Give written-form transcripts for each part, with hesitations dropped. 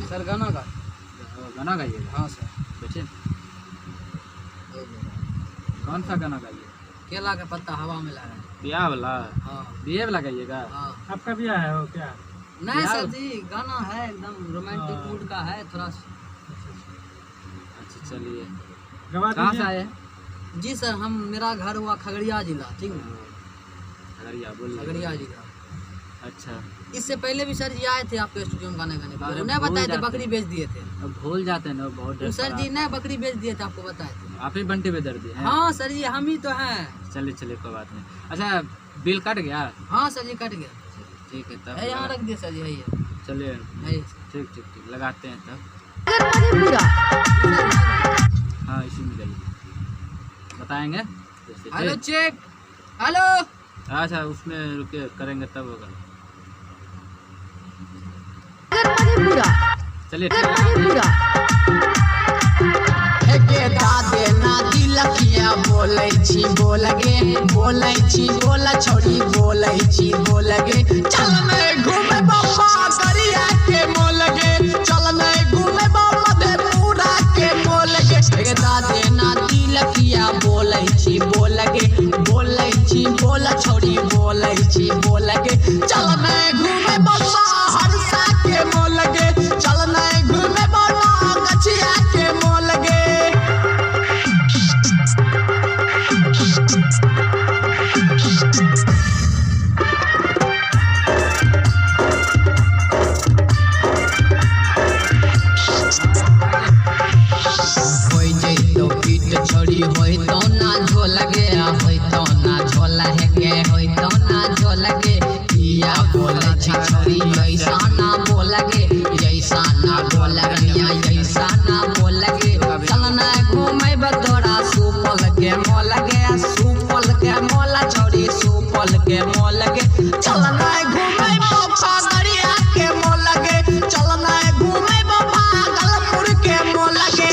Sir गाना गाइएगा। हाँ sir. बैठिए। कौन सा गाना गाइए? केला का पत्ता हवा में लहराए। ब्याह वाला? हाँ। ब्याह वाला गाइएगा? हाँ। आपका ब्याह है वो क्या? नहीं सर जी, गाना है एकदम रोमांटिक मूड का है थोड़ा। अच्छा चलिए। कहाँ से आए हैं? जी सर, मेरा घर हुआ खगड़िया जिला, ठीक है? खगड़िया बोलिए। खगड़िया जिला। अच्छा। इससे पहले भी सर जी आए थे आपके स्टूडियो में गाने गाने के। उन्हें बताए थे बकरी बेच दिए थे। अब भूल जाते हैं ना बहुत। सर जी ने बकरी बेच दिए थे, आपको बताए थे। आप ही बंटी पे दर्द है? हाँ सर जी, हम ही तो हैं। चलिए चलिए कोई बात नहीं। अच्छा बिल कट गया? हाँ सर जी कट गया। ठीक है तब यहाँ रख दिए सर जी। है चलिए है। ठीक ठीक ठीक लगाते हैं तब। हाँ इसी में जाइए बताएंगे। Hello check. हेलो। अच्छा उसमें रुके करेंगे तब होगा। चलिए दादे नाती लखिया बोलै छी बोलगे बोलै छी बोला छोड़ी बोलै छी बोलगे चल नहीं घूमे बाबा गरिया के मोलगे चल नहीं घूमे बाबा मधेपुरा के मोलगे दादे नाती लखिया बोलै छी बोलगे बोलै छी बोला छोड़ी बोलै छी बोलगे चल नहीं घूमे बाबा हरसा के मोलगे चल नहीं घूमे बाबा गछिया के मोलगे। छोड़ी होई तो ना झोलगे होई तो ना झोला है के होई तो ना झोलगे या बोले छी छोड़ी ऐसा ना बोलगे ऐसा ना बोलगे ऐसा ना बोलगे चल ना घूमे बतोरा सुपल के मोला छोड़ी सुपल के मोलगे चल ना घूमे बाबा गरिया के मोलगे चल ना घूमे बाबा गलपुर के मोलगे।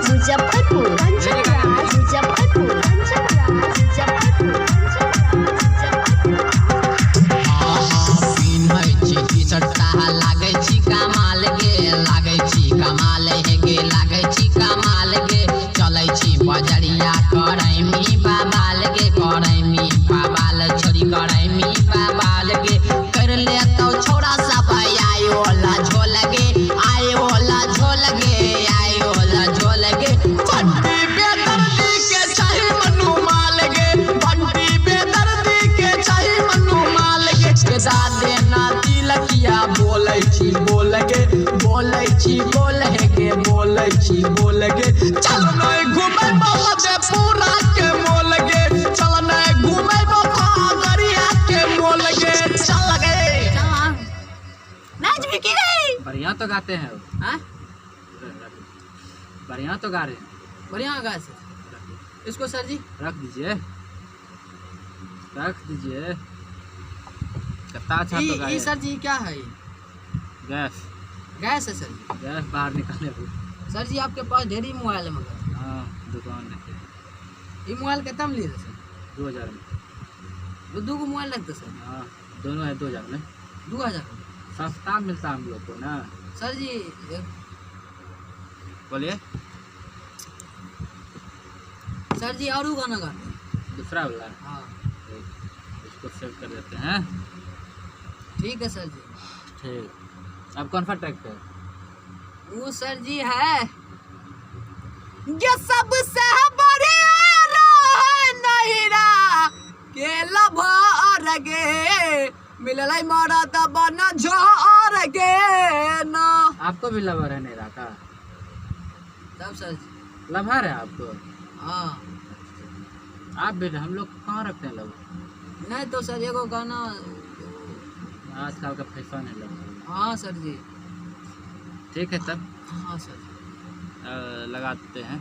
मुजफ्फरपुर लागे छी कमाल गे लागे छी कमाल हे गे लागे छी कमाल गे चलै छी बजरिया करैमी बाबाल गे करैमी बाबाल छोरी करैमी बाबाल गे कर ले तो छोरा सब आयो ला झोल गे आयो ला झोल गे आयो ला झोल गे बंटी बेदर्दी के चाही मनु माल गे बंटी बेदर्दी के चाही मनु माल गे दादे नाती लखिया बोलै छी बोलगे बोलै छी बोलगे बोलै छी बोलगे चल नहीं घूमे बाबा मधेपुरा के मोलगे चल नहीं घूमे बाबा गरिया के मोलगे चल गए नाच भी की गई। बढ़िया तो गाते हैं वो। हाँ? बढ़िया तो गा रहे हैं। बढ़िया गाय सर। इसको सर जी रख दीजिए कितना अच्छा तो गाए। ये सर जी क्या है? गैस गैस है सर जी। गैस बाहर निकाले हुए। सर जी आपके पास ढेरी मोबाइल है मगर। हाँ दुकान है। ये मोबाइल कितना में लिए थे सर? 2000 में। दो को मोबाइल लगता सर? हाँ दोनों है 2000 में। 2000 सस्ता मिलता हम लोग को ना सर जी। बोलिए सर जी और गाना गाते हैं दूसरा वाला। हाँ इसको सेव कर देते हैं। ठीक है सर जी। ठीक अब कौन सा ट्रैक है? वो सर जी है ये सबसे बढ़िया नहिरा के लभर गे मिललै मारा तबन झोर गे ना। आपको भी लवर है नेरा का? तब सर जी लवर है आपको? हाँ आप भी हम लोग कहाँ रखते हैं लवर? नहीं तो सर एगो गाना आजकल का फैशन है लवर। हाँ सर जी। ठीक है तब हाँ सर लगाते हैं।